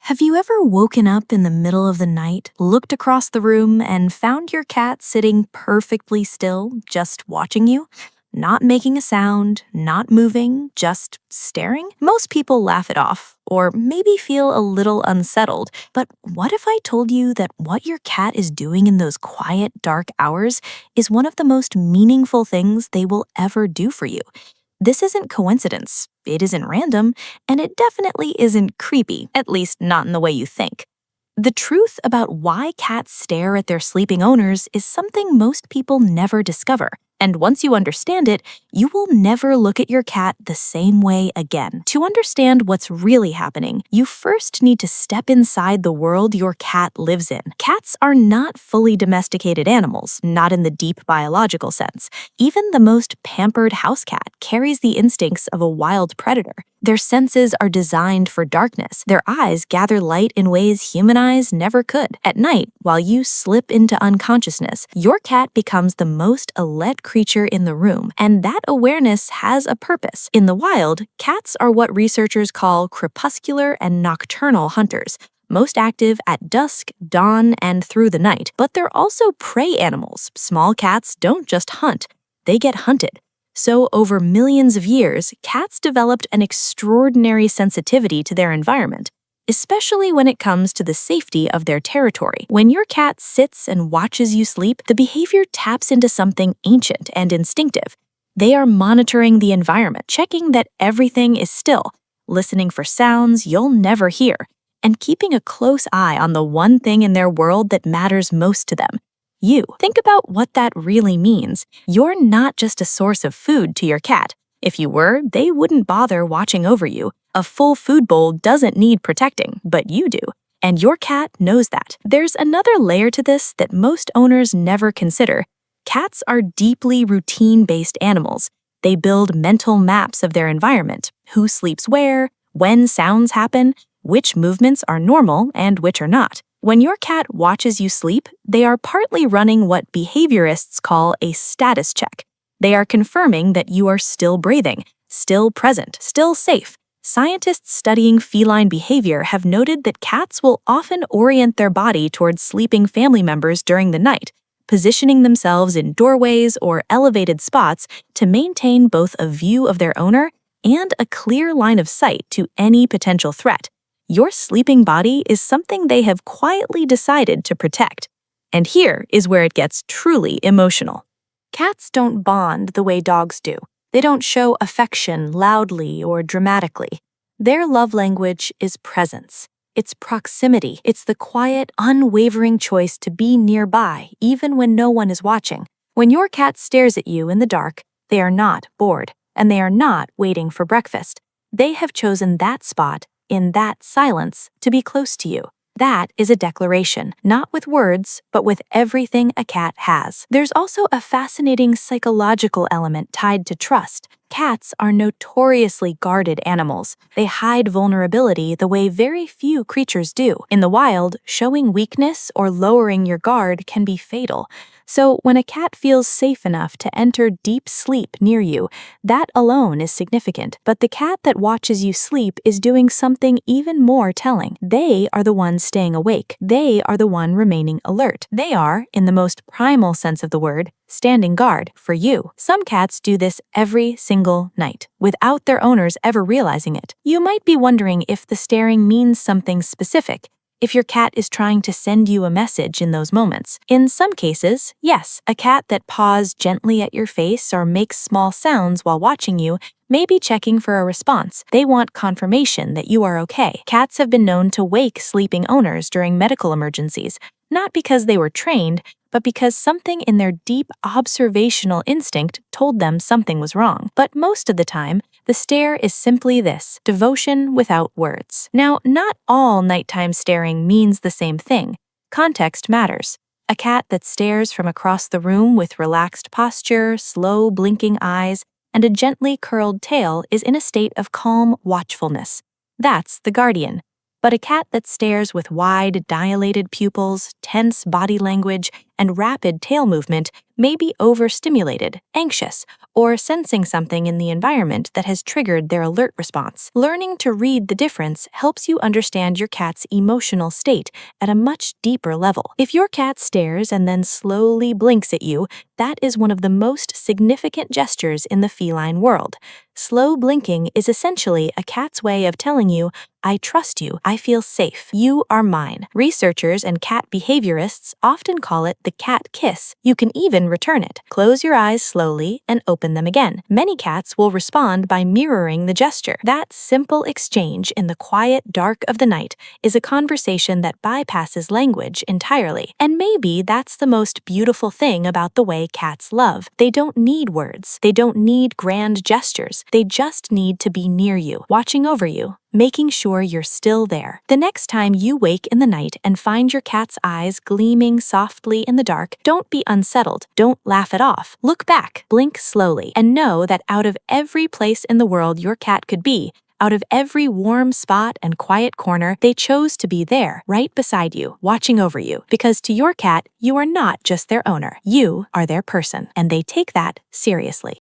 Have you ever woken up in the middle of the night, looked across the room, and found your cat sitting perfectly still, just watching you? Not making a sound, not moving, just staring? Most people laugh it off, or maybe feel a little unsettled. But what if I told you that what your cat is doing in those quiet, dark hours is one of the most meaningful things they will ever do for you? This isn't coincidence, it isn't random, and it definitely isn't creepy, at least not in the way you think. The truth about why cats stare at their sleeping owners is something most people never discover. And once you understand it, you will never look at your cat the same way again. To understand what's really happening, you first need to step inside the world your cat lives in. Cats are not fully domesticated animals, not in the deep biological sense. Even the most pampered house cat carries the instincts of a wild predator. Their senses are designed for darkness. Their eyes gather light in ways human eyes never could. At night, while you slip into unconsciousness, your cat becomes the most alert creature in the room, and that awareness has a purpose. In the wild, cats are what researchers call crepuscular and nocturnal hunters, most active at dusk, dawn, and through the night. But they're also prey animals. Small cats don't just hunt, they get hunted. So, over millions of years, cats developed an extraordinary sensitivity to their environment, especially when it comes to the safety of their territory. When your cat sits and watches you sleep, the behavior taps into something ancient and instinctive. They are monitoring the environment, checking that everything is still, listening for sounds you'll never hear, and keeping a close eye on the one thing in their world that matters most to them. You. Think about what that really means. You're not just a source of food to your cat. If you were, they wouldn't bother watching over you. A full food bowl doesn't need protecting, but you do. And your cat knows that. There's another layer to this that most owners never consider. Cats are deeply routine-based animals. They build mental maps of their environment, who sleeps where, when sounds happen, which movements are normal and which are not. When your cat watches you sleep, they are partly running what behaviorists call a status check. They are confirming that you are still breathing, still present, still safe. Scientists studying feline behavior have noted that cats will often orient their body towards sleeping family members during the night, positioning themselves in doorways or elevated spots to maintain both a view of their owner and a clear line of sight to any potential threat. Your sleeping body is something they have quietly decided to protect. And here is where it gets truly emotional. Cats don't bond the way dogs do. They don't show affection loudly or dramatically. Their love language is presence. It's proximity. It's the quiet, unwavering choice to be nearby, even when no one is watching. When your cat stares at you in the dark, they are not bored, and they are not waiting for breakfast. They have chosen that spot, in that silence, to be close to you. That is a declaration, not with words, but with everything a cat has. There's also a fascinating psychological element tied to trust. Cats are notoriously guarded animals. They hide vulnerability the way very few creatures do. In the wild, showing weakness or lowering your guard can be fatal. So when a cat feels safe enough to enter deep sleep near you, that alone is significant. But the cat that watches you sleep is doing something even more telling. They are the ones staying awake. They are the one remaining alert. They are, in the most primal sense of the word, standing guard for you. Some cats do this every single night, without their owners ever realizing it. You might be wondering if the staring means something specific, if your cat is trying to send you a message in those moments. In some cases, yes, a cat that paws gently at your face or makes small sounds while watching you may be checking for a response. They want confirmation that you are okay. Cats have been known to wake sleeping owners during medical emergencies, not because they were trained, but because something in their deep observational instinct told them something was wrong. But most of the time, the stare is simply this: devotion without words. Now, not all nighttime staring means the same thing. Context matters. A cat that stares from across the room with relaxed posture, slow blinking eyes, and a gently curled tail is in a state of calm watchfulness. That's the guardian. But a cat that stares with wide, dilated pupils, tense body language, and rapid tail movement may be overstimulated, anxious, or sensing something in the environment that has triggered their alert response. Learning to read the difference helps you understand your cat's emotional state at a much deeper level. If your cat stares and then slowly blinks at you, that is one of the most significant gestures in the feline world. Slow blinking is essentially a cat's way of telling you, I trust you, I feel safe, you are mine. Researchers and cat behaviorists often call it the cat kiss. You can even return it. Close your eyes slowly and open them again. Many cats will respond by mirroring the gesture. That simple exchange in the quiet dark of the night is a conversation that bypasses language entirely. And maybe that's the most beautiful thing about the way cats love. They don't need words. They don't need grand gestures. They just need to be near you, watching over you, making sure you're still there. The next time you wake in the night and find your cat's eyes gleaming softly in the dark, don't be unsettled. Don't laugh it off. Look back, blink slowly, and know that out of every place in the world your cat could be, out of every warm spot and quiet corner, they chose to be there, right beside you, watching over you. Because to your cat, you are not just their owner. You are their person, and they take that seriously.